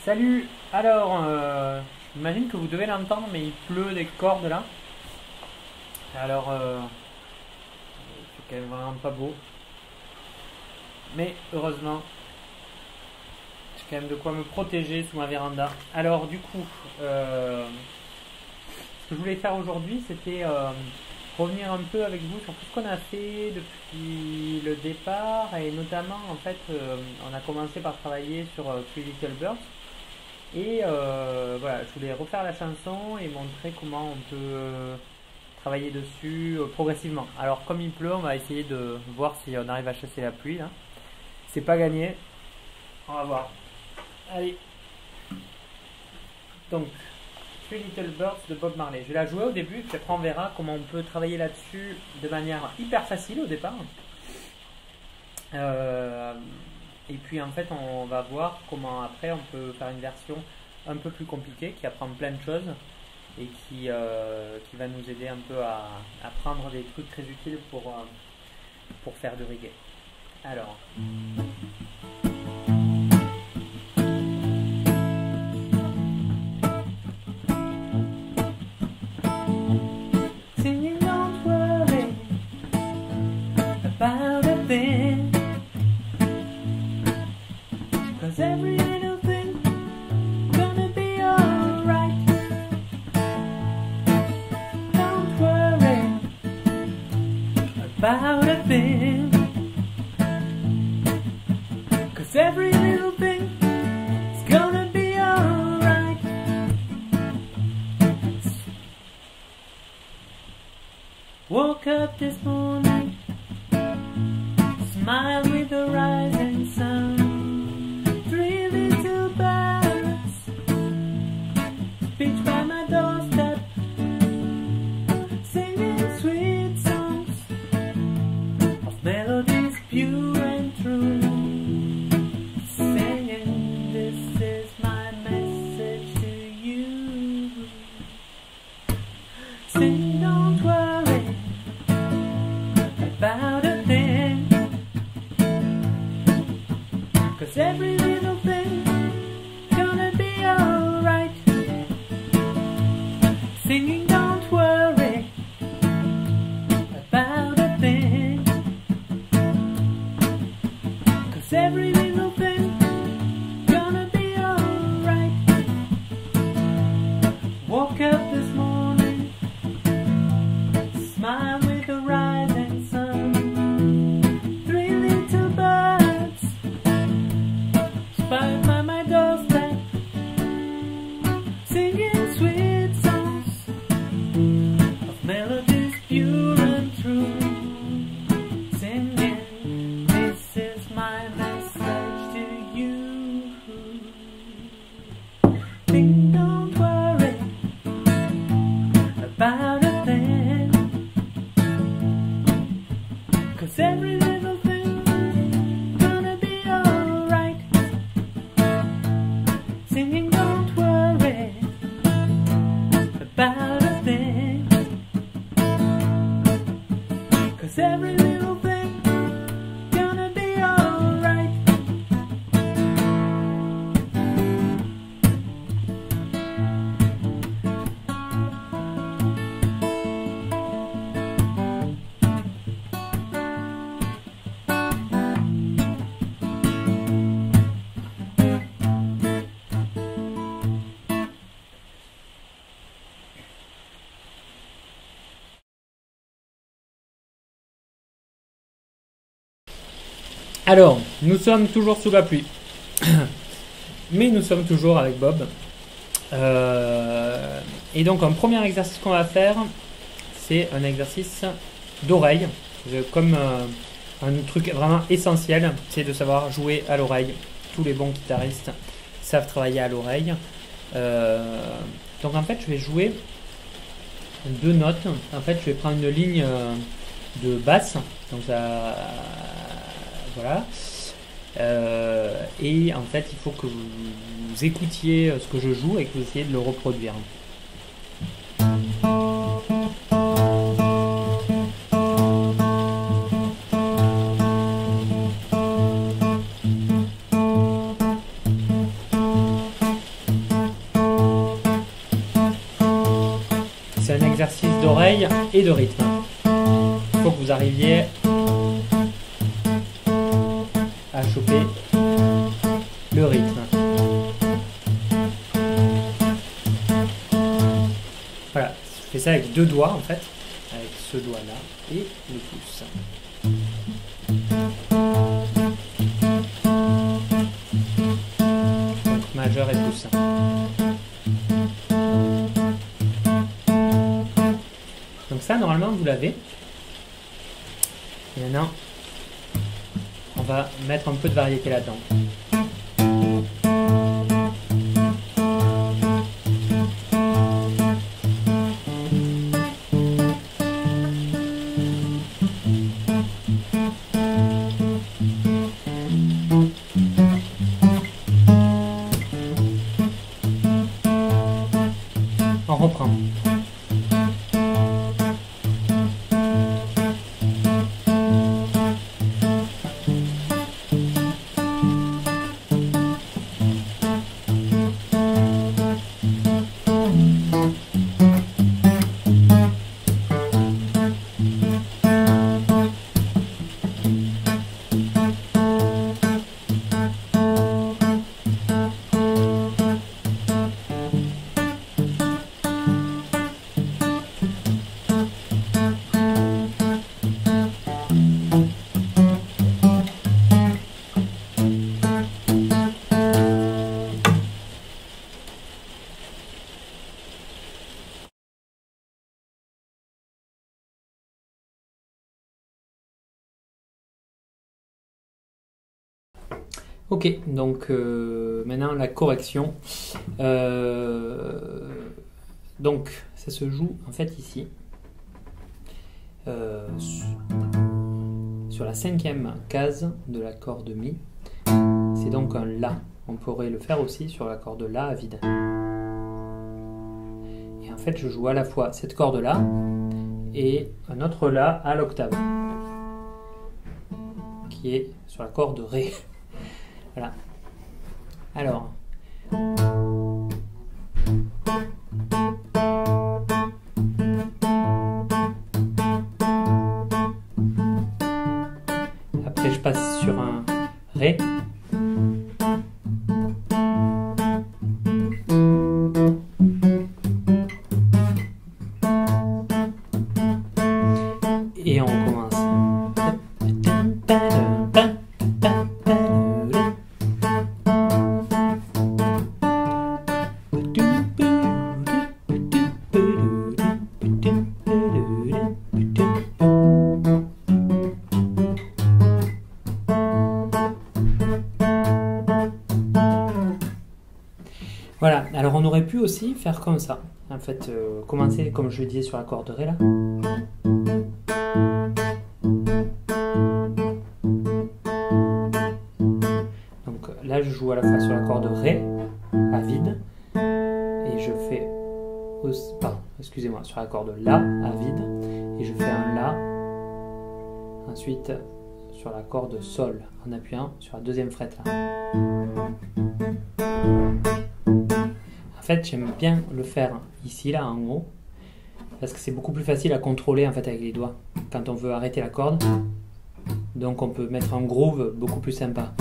Salut! Alors, j'imagine que vous devez l'entendre, mais il pleut des cordes là. Alors, c'est quand même vraiment pas beau. Mais heureusement, j'ai quand même de quoi me protéger sous ma véranda. Alors, du coup, ce que je voulais faire aujourd'hui, c'était revenir un peu avec vous sur tout ce qu'on a fait depuis le départ. Et notamment, en fait, on a commencé par travailler sur Three Little Birds. Et voilà, je voulais refaire la chanson et montrer comment on peut travailler dessus progressivement. Alors comme il pleut, on va essayer de voir si on arrive à chasser la pluie là. C'est pas gagné. On va voir. Allez. Donc, Three Little Birds de Bob Marley. Je vais la jouer au début, puis après on verra comment on peut travailler là-dessus de manière hyper facile au départ. Et puis en fait, on va voir comment après on peut faire une version un peu plus compliquée qui apprend plein de choses et qui va nous aider un peu à apprendre des trucs très utiles pour faire du reggae. Alors. Singing, don't worry about a thing. 'Cause every little thing gonna be alright. Don't worry about a thing. 'Cause every little thing is gonna be alright. Woke up this morning, smiled with the rising sun. Three little birds speech by my doorstep, singing sweet songs of melodies pure and true. Singing, this is my message to you. Sing, don't worry about a thing. 'Cause every little thing gonna be alright. Singing, don't worry about a thing. 'Cause every little thing gonna be alright. Woke up this morning, smile with the rising sun. Three little birds by my doorstep, singing sweet songs of melodies pure and true. Singing, this is my message to you. Sing, don't worry about a thing. 'Cause every little thing gonna be alright. Singing, don't worry about a thing. 'Cause every little thing gonna be alright. Alors, nous sommes toujours sous la pluie. Mais nous sommes toujours avec Bob. Et donc, un premier exercice qu'on va faire, c'est un exercice d'oreille. Comme un truc vraiment essentiel, c'est de savoir jouer à l'oreille. Tous les bons guitaristes savent travailler à l'oreille. Donc, en fait, je vais jouer deux notes. En fait, je vais prendre une ligne de basse. Donc, ça. Voilà. Et en fait, il faut que vous écoutiez ce que je joue et que vous essayez de le reproduire. d'oreille et de rythme. Il faut que vous arriviez à choper le rythme. Voilà, je fais ça avec 2 doigts en fait, avec ce doigt-là et le pouce. Donc majeur et pouce. Donc ça, normalement, vous l'avez. Et maintenant, on va mettre un peu de variété là-dedans. On reprend. Ok, donc maintenant la correction. Donc ça se joue en fait ici, sur la 5e case de la corde Mi. C'est donc un La. On pourrait le faire aussi sur la corde La à vide. Et en fait je joue à la fois cette corde là et un autre La à l'octave, qui est sur la corde Ré. Voilà. Alors. Après, je passe sur un Ré. Et on recommence. Voilà, alors on aurait pu aussi faire comme ça, en fait, commencer comme je le disais sur la corde Ré là. Donc là je joue à la fois sur la corde Ré à vide et je fais, pardon, excusez-moi, sur la corde La à vide et je fais un La, ensuite sur la corde Sol en appuyant sur la 2e frette là. En fait, j'aime bien le faire ici, là, en haut, parce que c'est beaucoup plus facile à contrôler en fait avec les doigts quand on veut arrêter la corde. Donc, on peut mettre un groove beaucoup plus sympa.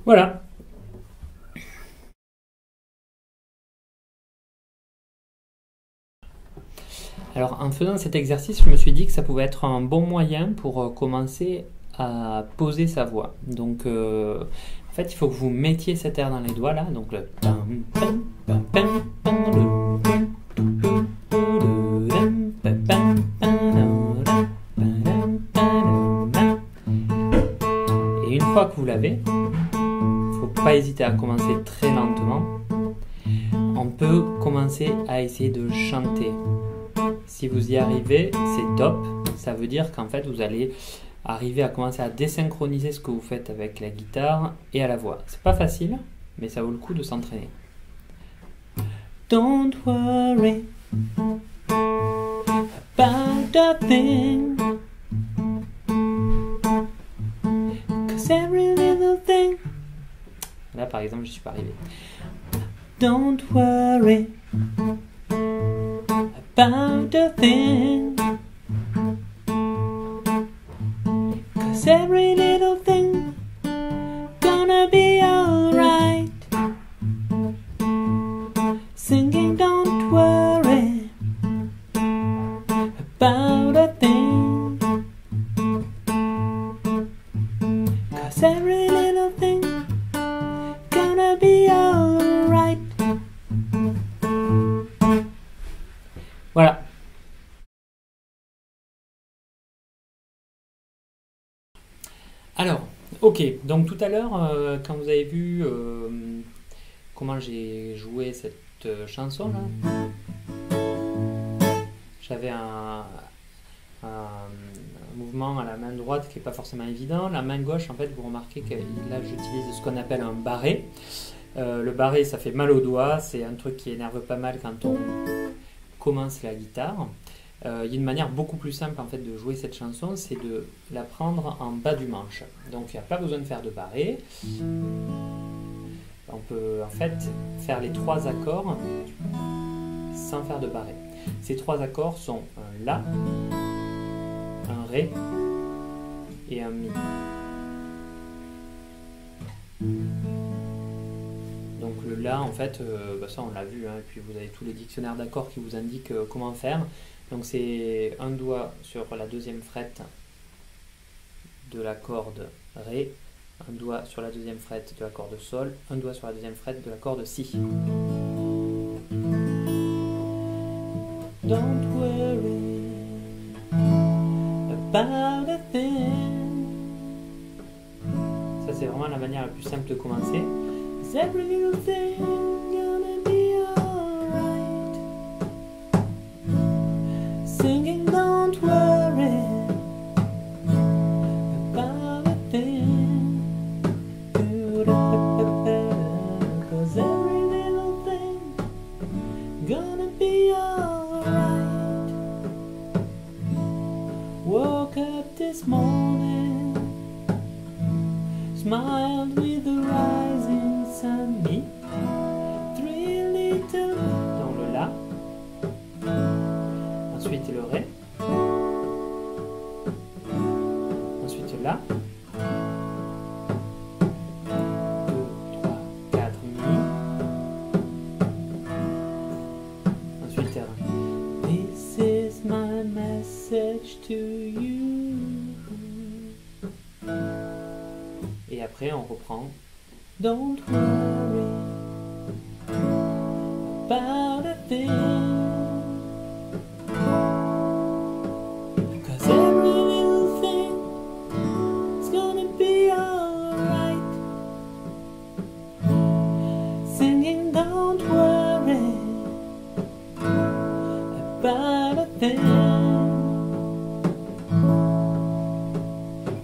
Voilà. Alors en faisant cet exercice, je me suis dit que ça pouvait être un bon moyen pour commencer à poser sa voix. Donc en fait, il faut que vous mettiez cet air dans les doigts là, donc le et une fois que vous l'avez, pas hésiter à commencer très lentement. On peut commencer à essayer de chanter. Si vous y arrivez, c'est top. Ça veut dire qu'en fait, vous allez arriver à commencer à désynchroniser ce que vous faites avec la guitare et à la voix. C'est pas facile, mais ça vaut le coup de s'entraîner. Don't worry about a thing, 'cause every little thing. Là par exemple je suis pas arrivé. Don't worry about a thing, 'cause every little thing gonna be alright. Singing don't worry about a thing, 'cause every little thing gonna be alright. Voilà. Alors, ok, donc tout à l'heure, quand vous avez vu comment j'ai joué cette chanson là, j'avais un mouvement à la main droite qui n'est pas forcément évident. La main gauche, en fait, vous remarquez que là j'utilise ce qu'on appelle un barré. Le barré, ça fait mal aux doigts, c'est un truc qui énerve pas mal quand on commence la guitare. Il y a une manière beaucoup plus simple en fait de jouer cette chanson, c'est de la prendre en bas du manche. Donc il n'y a pas besoin de faire de barré. On peut en fait faire les 3 accords sans faire de barré. Ces 3 accords sont un La, un Ré et un Mi. Donc le La, en fait, ça on l'a vu, hein, et puis vous avez tous les dictionnaires d'accords qui vous indiquent comment faire. Donc c'est un doigt sur la 2e frette de la corde Ré, un doigt sur la 2e frette de la corde Sol, un doigt sur la 2e frette de la corde Si. Don't worry about a thing. Ça c'est vraiment la manière la plus simple de commencer. Every little thing gonna be alright. Singing don't worry about a thing, 'cause every little thing gonna be alright. Woke up this morning, smiled with the rising sun, me, 3 little, dans le La, ensuite le Ré, ensuite le La, 2, 3, 4, Mi, ensuite Ré. This is my message to you. Et après on reprend. Don't worry about a thing, 'cause every little thing is gonna be alright. Singing don't worry about a thing,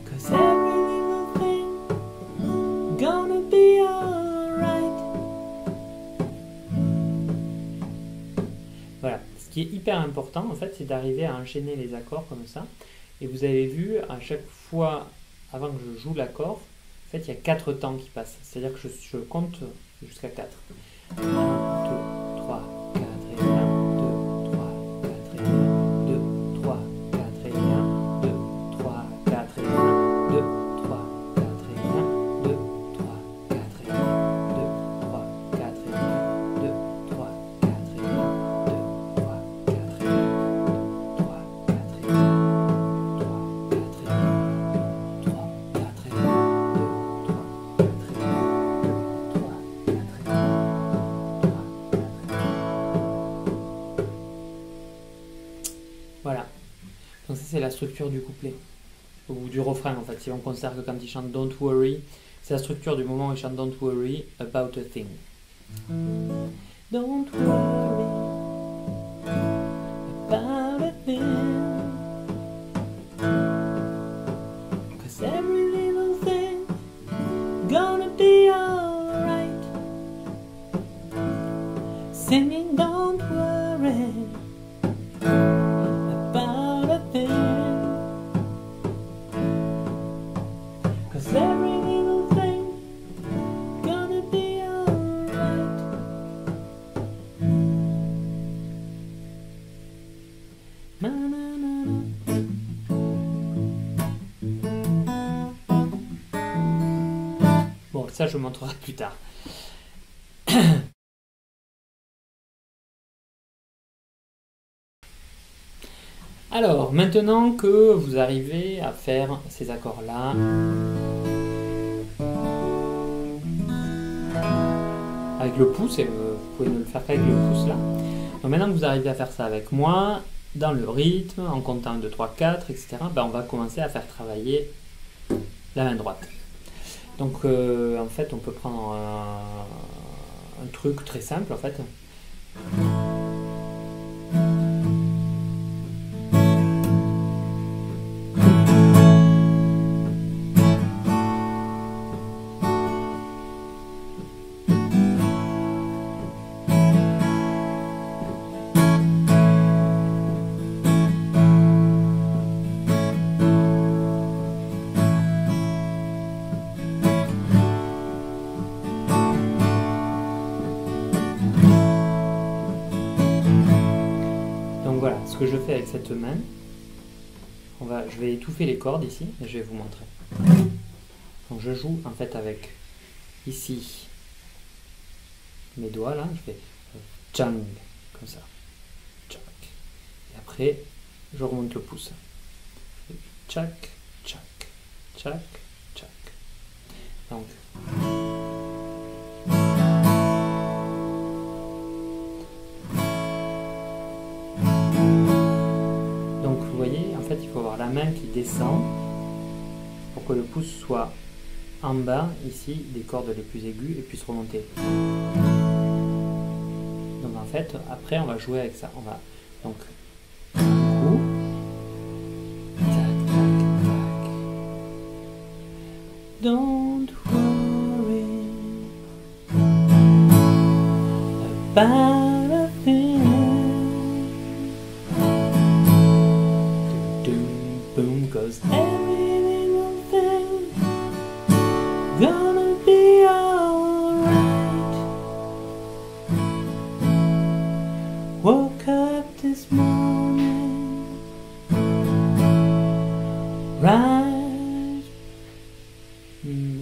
'cause every little thing gonna be alright. Voilà, ce qui est hyper important en fait, c'est d'arriver à enchaîner les accords comme ça. Et vous avez vu, à chaque fois, avant que je joue l'accord, en fait, il y a 4 temps qui passent. C'est-à-dire que je compte jusqu'à 4. 1, 2, 3, 4 et 1, 2, 3, 4 et 1, 2, 3, 4 et 1, 2, 3, 4 et 1, 2, 3, 4 et 1, 2, 3, 4 et 1, 2, 3, 4 et 1, 2, 3, 4 et 1, 2, 3, 4 et 1, 3, 4 et 1, 3, 4 et 1, 3, 4 et 1, 2, 3, 4 et 1, 3, 4 et 1, 3, 4 et 1. Voilà. Donc ça c'est la structure du couplet. Ou du refrain en fait. Si on considère que quand il chante Don't Worry, c'est la structure du moment où il chante Don't Worry About a Thing. Don't worry about a thing, ça je montrerai plus tard. Alors, maintenant que vous arrivez à faire ces accords-là, avec le pouce, et vous pouvez ne le faire qu'avec le pouce là. Donc maintenant que vous arrivez à faire ça avec moi, dans le rythme, en comptant 2, 3, 4, etc., ben on va commencer à faire travailler la main droite. Donc en fait, on peut prendre un truc très simple en fait. Ce que je fais avec cette main, je vais étouffer les cordes ici et je vais vous montrer. Donc je joue en fait avec ici mes doigts là, je fais tchang comme ça, tchak. Et après je remonte le pouce, je fais tchak, tchak, tchak, tchak. Donc en fait, il faut avoir la main qui descend pour que le pouce soit en bas, ici, des cordes les plus aiguës et puisse remonter. Donc en fait, après, on va jouer avec ça. On va donc un coup, tac, tac, tac. Don't worry about a thing. Boom goes every little thing gonna be alright. Woke up this morning, right,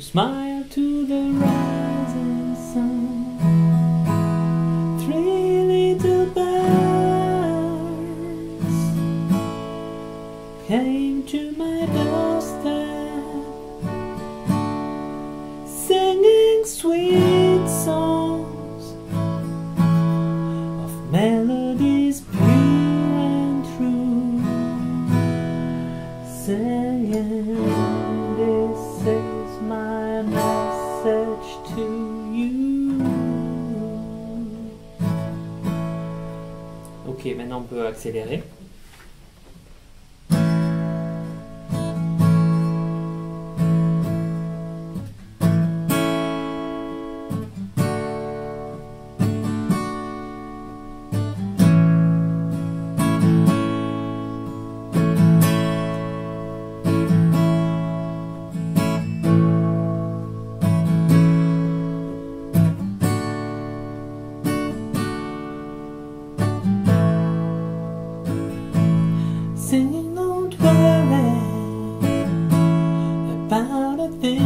smile to the rising sun. 3 little birds came to my doorstep, singing sweet songs of melodies pure and true, singing, this is my message to you. Ok, maintenant on peut accélérer. Singing, don't worry about a thing,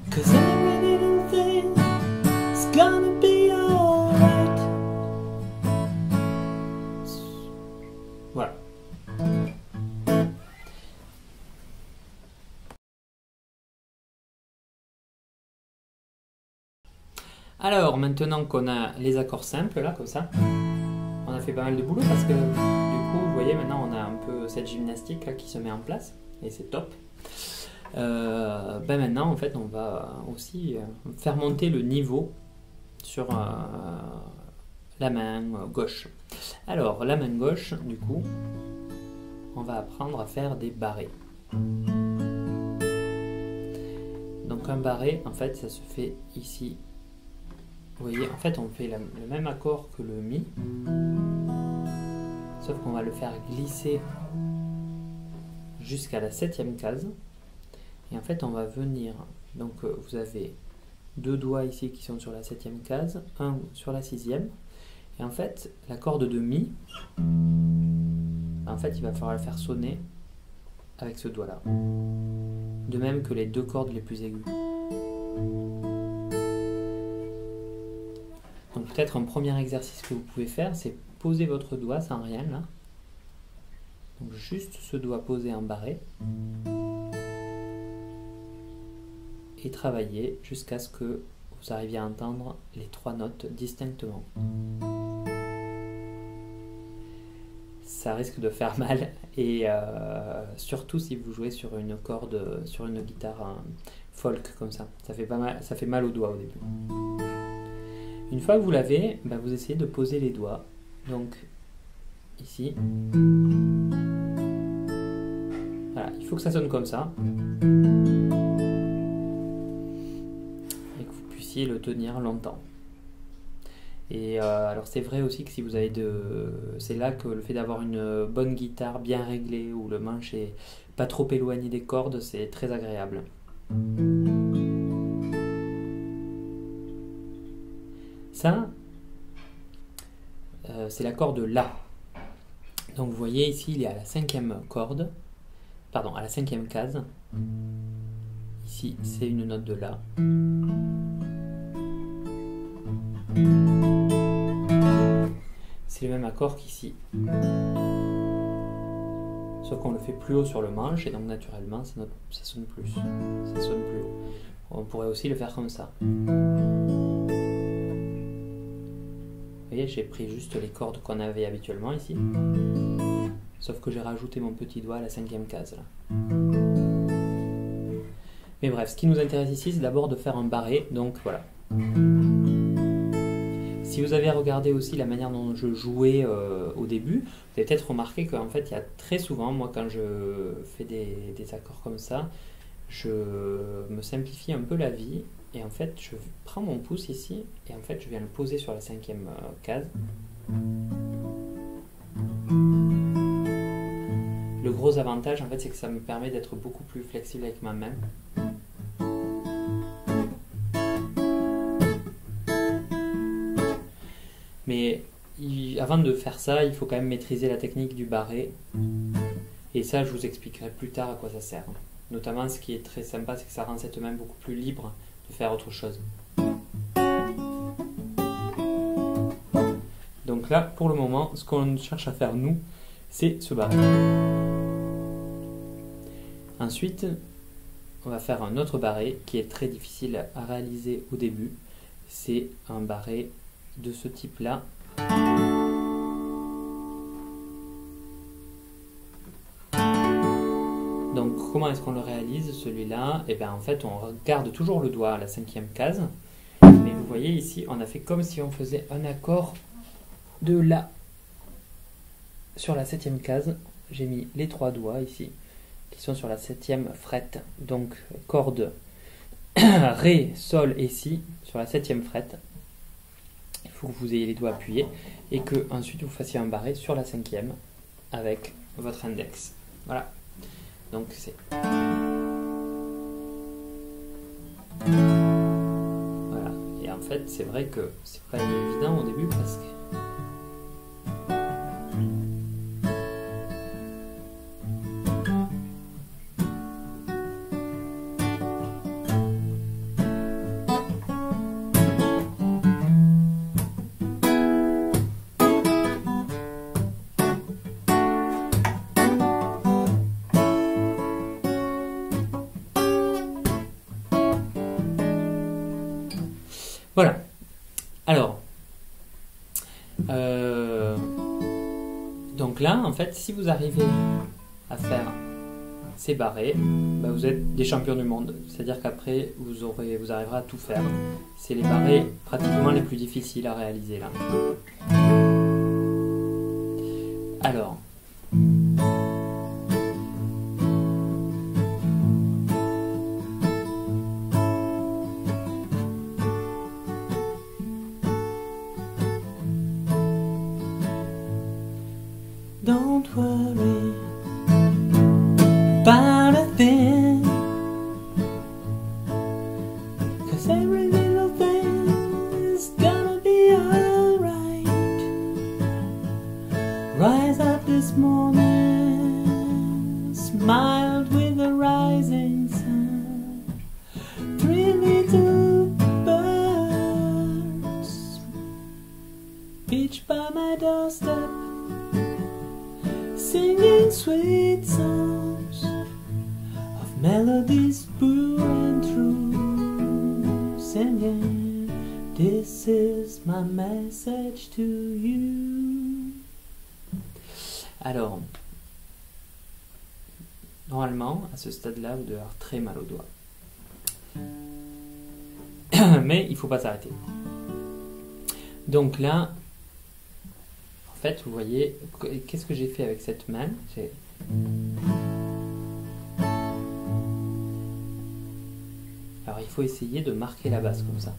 'cause every little thing is gonna be alright. Voilà. Alors, maintenant qu'on a les accords simples, là, comme ça, on a fait pas mal de boulot parce que, du coup, vous voyez, maintenant, on a un peu cette gymnastique là, qui se met en place, et c'est top. Maintenant, en fait, on va aussi faire monter le niveau sur la main gauche. Alors, la main gauche, du coup, on va apprendre à faire des barrés. Donc, un barré, en fait, ça se fait ici. Vous voyez, en fait, on fait le même accord que le Mi, sauf qu'on va le faire glisser jusqu'à la 7e case. Et en fait, on va venir, donc vous avez 2 doigts ici qui sont sur la 7e case, un sur la 6e. Et en fait, la corde de Mi, en fait, il va falloir le faire sonner avec ce doigt-là. de même que les deux cordes les plus aiguës. Donc peut-être un premier exercice que vous pouvez faire, c'est poser votre doigt sans rien là. Donc juste ce doigt posé en barré. Et travailler jusqu'à ce que vous arriviez à entendre les 3 notes distinctement. Ça risque de faire mal et surtout si vous jouez sur une corde, sur une guitare folk comme ça. Ça fait mal au doigt au début. Une fois que vous l'avez, vous essayez de poser les doigts. Donc ici. Voilà, il faut que ça sonne comme ça. Et que vous puissiez le tenir longtemps. Et alors c'est vrai aussi que si vous avez c'est là que le fait d'avoir une bonne guitare bien réglée où le manche est pas trop éloigné des cordes, c'est très agréable. Ça, c'est la corde La. Donc vous voyez ici, il est à la 5e corde, pardon, à la 5e case. Ici, c'est une note de La. C'est le même accord qu'ici. Sauf qu'on le fait plus haut sur le manche et donc naturellement ça sonne plus. Ça sonne plus haut. On pourrait aussi le faire comme ça. Vous voyez, j'ai pris juste les cordes qu'on avait habituellement ici. Sauf que j'ai rajouté mon petit doigt à la 5e case là. Mais bref, ce qui nous intéresse ici, c'est d'abord de faire un barré. Donc voilà. Si vous avez regardé aussi la manière dont je jouais au début, vous avez peut-être remarqué qu'en fait, il y a très souvent, moi quand je fais des accords comme ça, je me simplifie un peu la vie et en fait, je prends mon pouce ici et en fait, je viens le poser sur la 5e case. Le gros avantage, en fait, c'est que ça me permet d'être beaucoup plus flexible avec ma main. Mais avant de faire ça, il faut quand même maîtriser la technique du barré. Et ça, je vous expliquerai plus tard à quoi ça sert. Notamment, ce qui est très sympa, c'est que ça rend cette main beaucoup plus libre de faire autre chose. Donc là, pour le moment, ce qu'on cherche à faire, nous, c'est ce barré. Ensuite, on va faire un autre barré qui est très difficile à réaliser au début. C'est un barré de ce type là. Donc comment est-ce qu'on le réalise celui-là? Et bien en fait on garde toujours le doigt à la 5e case, mais vous voyez ici on a fait comme si on faisait un accord de La sur la 7e case. J'ai mis les 3 doigts ici qui sont sur la 7e fret, donc corde Ré, Sol et Si sur la 7e fret. Il faut que vous ayez les doigts appuyés et que ensuite vous fassiez un barré sur la 5e avec votre index. Voilà. Donc c'est... Voilà. Et en fait, c'est vrai que c'est pas évident au début parce que... Voilà. Alors, donc là, en fait, si vous arrivez à faire ces barrés, vous êtes des champions du monde. C'est-à-dire qu'après, vous arriverez à tout faire. C'est les barrés pratiquement les plus difficiles à réaliser là. Alors... Don't worry about a thing, 'cause every little thing is gonna be alright. Rise up this morning, smiled with the rising sun. my doorstep, singing sweet songs of melodies brewing through, singing, this is my message to you. Alors, normalement, à ce stade-là, vous devez avoir très mal aux doigts. Mais il ne faut pas s'arrêter. Donc là, en fait, vous voyez, qu'est-ce que j'ai fait avec cette main? Alors il faut essayer de marquer la basse comme ça.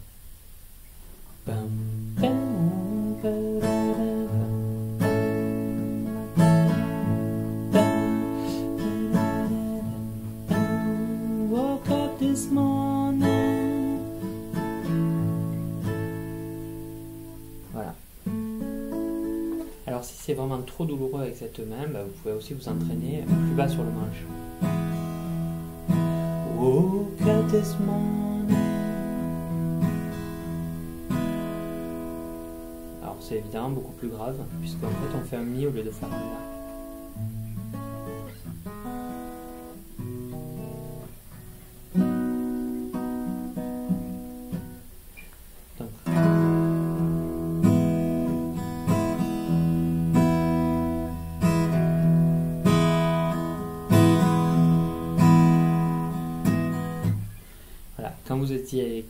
Woke up this morning. Voilà. Alors si c'est vraiment trop douloureux avec cette main, vous pouvez aussi vous entraîner plus bas sur le manche. Woke up this morning. Alors c'est évidemment beaucoup plus grave, puisqu'en fait on fait un mi au lieu de faire un la.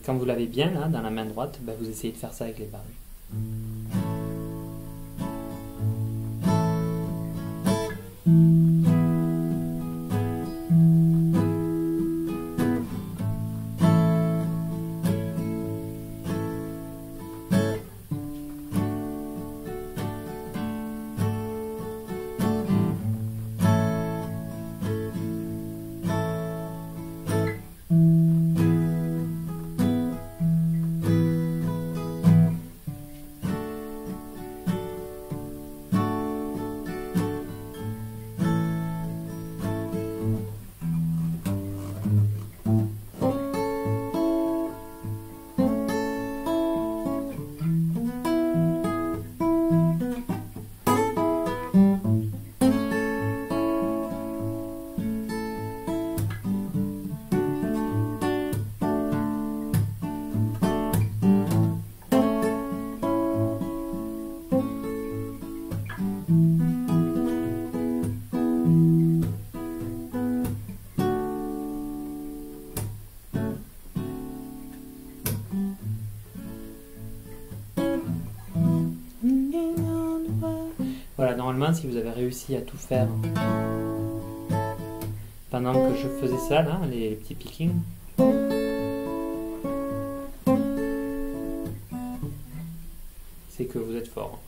Quand vous l'avez bien là, dans la main droite, vous essayez de faire ça avec les barres. Voilà, normalement, si vous avez réussi à tout faire pendant que je faisais ça, là, les petits pickings, c'est que vous êtes fort.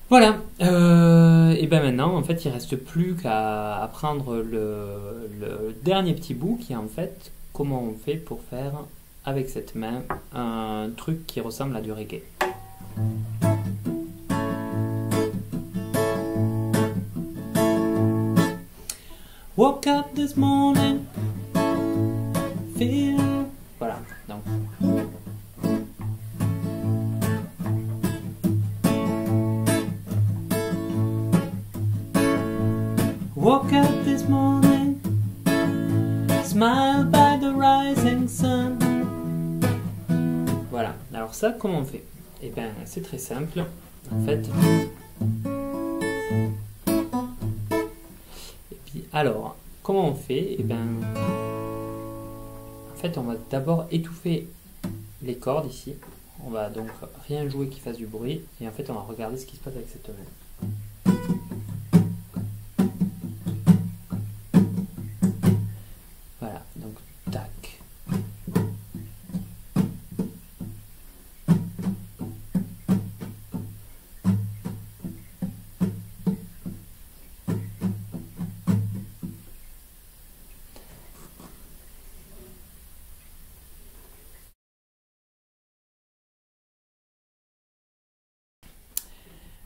Voilà, et ben maintenant, en fait, il ne reste plus qu'à apprendre le dernier petit bout qui est en fait comment on fait pour faire avec cette main un truc qui ressemble à du reggae. Woke up this morning, feel... Voilà, donc... Woke up this morning, smiled by the rising sun. Voilà, alors ça, comment on fait? Eh bien, c'est très simple. En fait... Et puis, alors, comment on fait? Eh bien... En fait, on va d'abord étouffer les cordes ici. On va donc rien jouer qui fasse du bruit. Et en fait, on va regarder ce qui se passe avec cette main. Voilà, donc tac.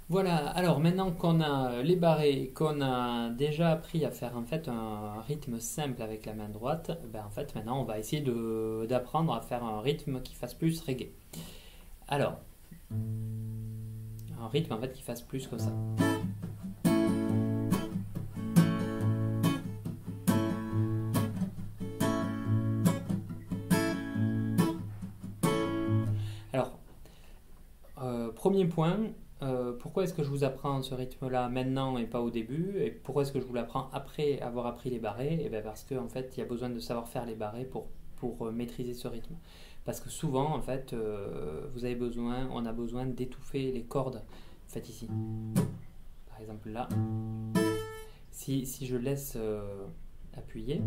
Voilà, alors maintenant qu'on a les barrés, qu'on a déjà appris à faire en fait un rythme simple avec la main droite, ben en fait maintenant on va essayer d'apprendre à faire un rythme qui fasse plus reggae. Alors, un rythme en fait qui fasse plus comme ça. Alors, premier point, pourquoi est-ce que je vous apprends ce rythme-là maintenant et pas au début? Et pourquoi est-ce que je vous l'apprends après avoir appris les barrés? Et bien parce qu'en fait, il y a besoin de savoir faire les barrés pour maîtriser ce rythme. Parce que souvent, en fait, on a besoin d'étouffer les cordes. Faites ici. Par exemple là. Si je laisse appuyer.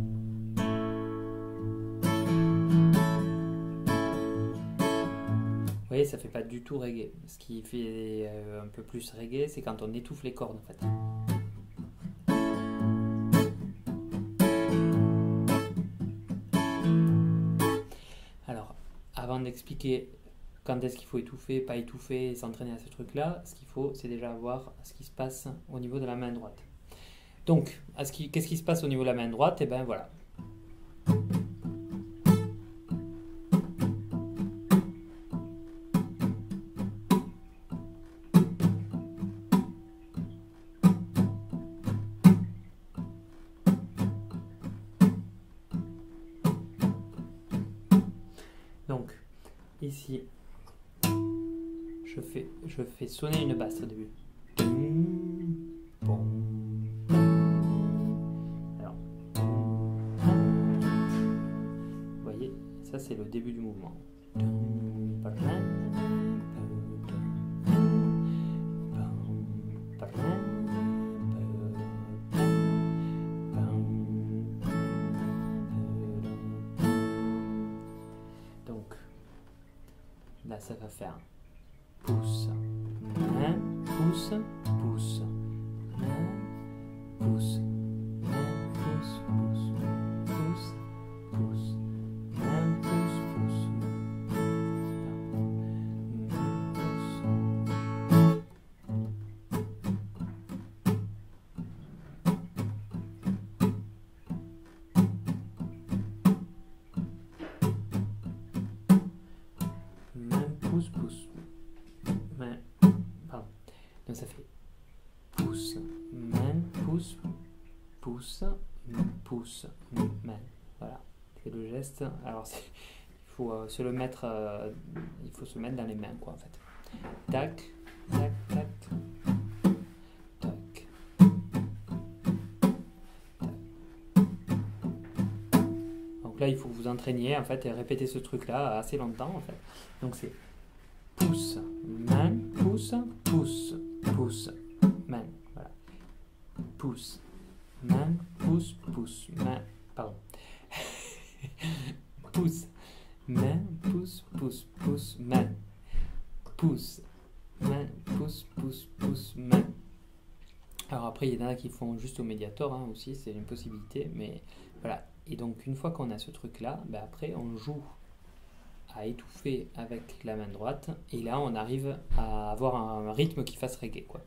Vous voyez, ça fait pas du tout reggae. Ce qui fait un peu plus reggae, c'est quand on étouffe les cordes en fait. Alors, avant d'expliquer quand est-ce qu'il faut étouffer, pas étouffer et s'entraîner à ce truc-là, ce qu'il faut, c'est déjà voir ce qui se passe au niveau de la main droite. Donc, qu'est-ce qui se passe au niveau de la main droite? Et bien voilà. Donc, ici, je fais sonner une basse au début. Bon. Alors, vous voyez, ça c'est le début du mouvement. Donc, là ça va faire pouce, main, pouce, pouce, main, pouce, main, pouce, pouce, pouce, pouce, main, pouce, pouce, main, pouce, pouce, main, pardon. Donc ça fait pouce, main, pouce, pouce, pouce, main. Voilà, c'est le geste. Alors il faut se le mettre, il faut se mettre dans les mains quoi en fait. Tac, tac, tac, tac. Donc là il faut que vous entraîniez en fait et répéter ce truc là assez longtemps en fait. Donc c'est pouce, main, pouce, pouce, pouce, main. Voilà. Pouce, main, pouce, pouce, main. Pardon. Pouce, main, pouce, pouce, pouce, main. Pouce, main, pouce, pouce, pouce, main. Alors après, il y en a qui font juste au médiator hein, aussi, c'est une possibilité, mais voilà. Et donc une fois qu'on a ce truc-là, ben après on joue à étouffer avec la main droite, et là on arrive à avoir un rythme qui fasse reggae quoi.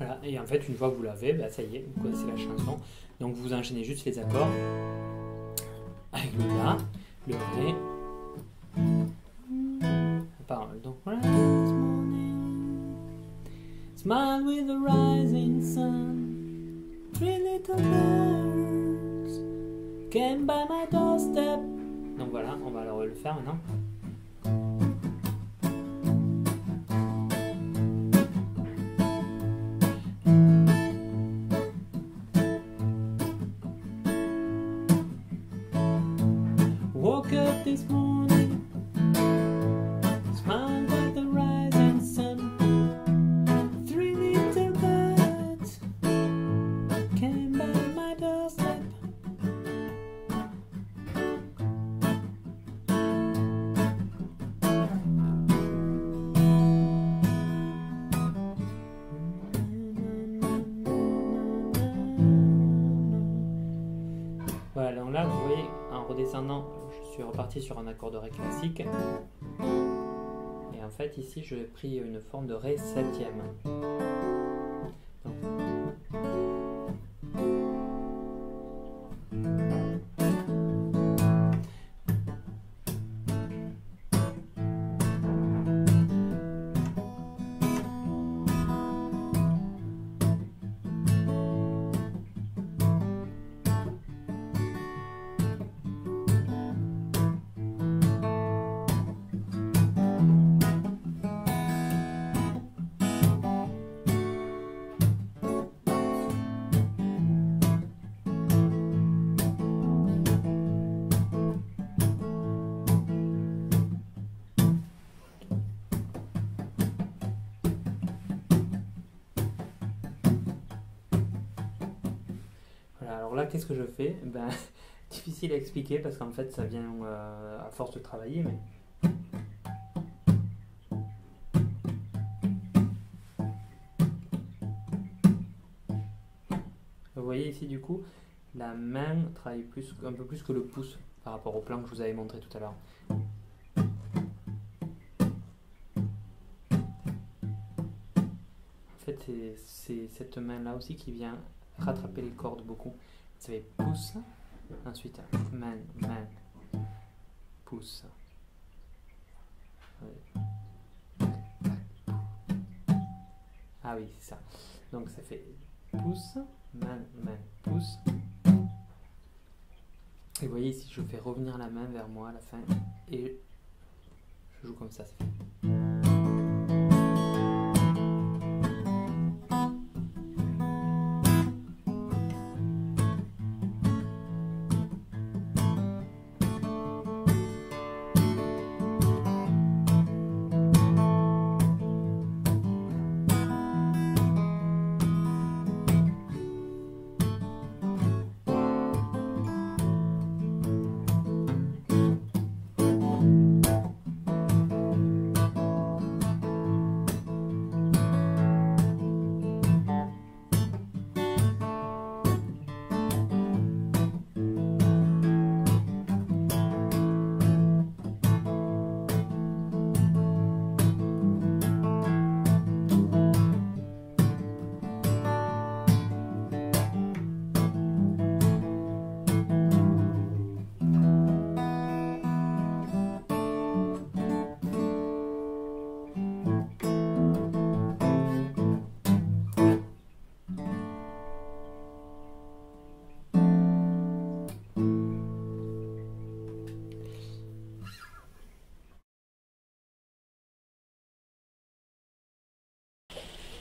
Voilà, et en fait, une fois que vous l'avez, bah, ça y est, vous connaissez la chanson. Donc vous enchaînez juste les accords avec le La, le Ré. Pardon, donc voilà. Smile with the rising sun. Three little birds came by my doorstep. Donc voilà, on va le faire maintenant. Woke up this morning, smiled at the rising sun. Three little birds came by my doorstep. Voilà, donc là, vous voyez, en redescendant, je suis reparti sur un accord de Ré classique. Et en fait, ici, j'ai pris une forme de Ré septième. Donc. Alors là, qu'est-ce que je fais? Ben, difficile à expliquer parce qu'en fait, ça vient à force de travailler. Mais... Vous voyez ici, du coup, la main travaille un peu plus que le pouce par rapport au plan que je vous avais montré tout à l'heure. En fait, c'est cette main-là aussi qui vient rattraper les cordes beaucoup. Vous savez, pouce, ensuite main, pouce. Ah oui, c'est ça. Donc ça fait pouce, main, pouce. Et vous voyez ici, je fais revenir la main vers moi à la fin et je joue comme ça. Ça fait...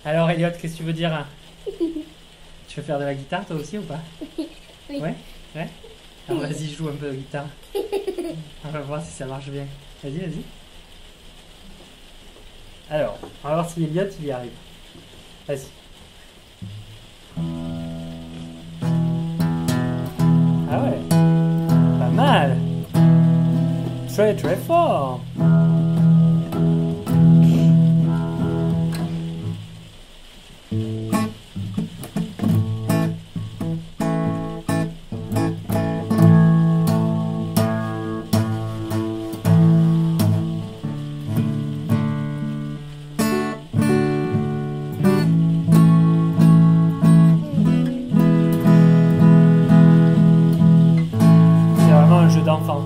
Alors Elliot, qu'est-ce que tu veux dire? Tu veux faire de la guitare toi aussi ou pas? Oui. Ouais? Ouais? Alors vas-y, joue un peu de guitare. On va voir si ça marche bien. Vas-y, vas-y. Alors, on va voir si Elliot il y arrive. Vas-y. Ah ouais, pas mal. Très très fort. D'enfant.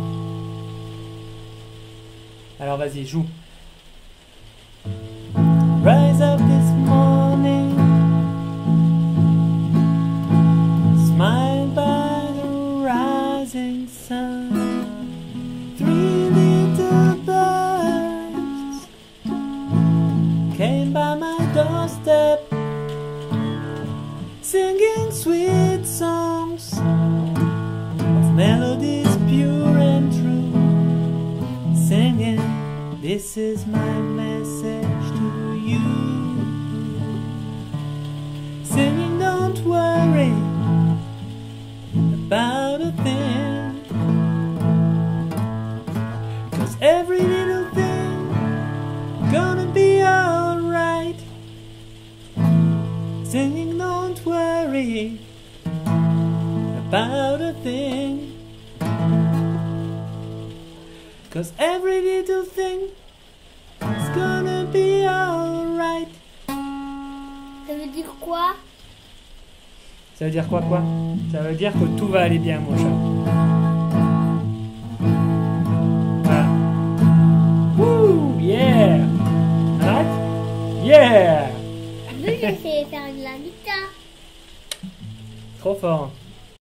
Alors vas-y, joue. Rise up this morning. came by my doorstep, singing sweet songs of melodies pure and true, singing, this is my message to you. Singing, don't worry about a thing, 'cause every little thing gonna be alright. Singing, don't worry about a thing, 'cause every little thing is gonna be alright. Ça veut dire quoi? Ça veut dire quoi? Ça veut dire que tout va aller bien, mon chat. Voilà. Wouh, yeah! Alright? Yeah! Je vais essayer de faire de la guitare. Trop fort.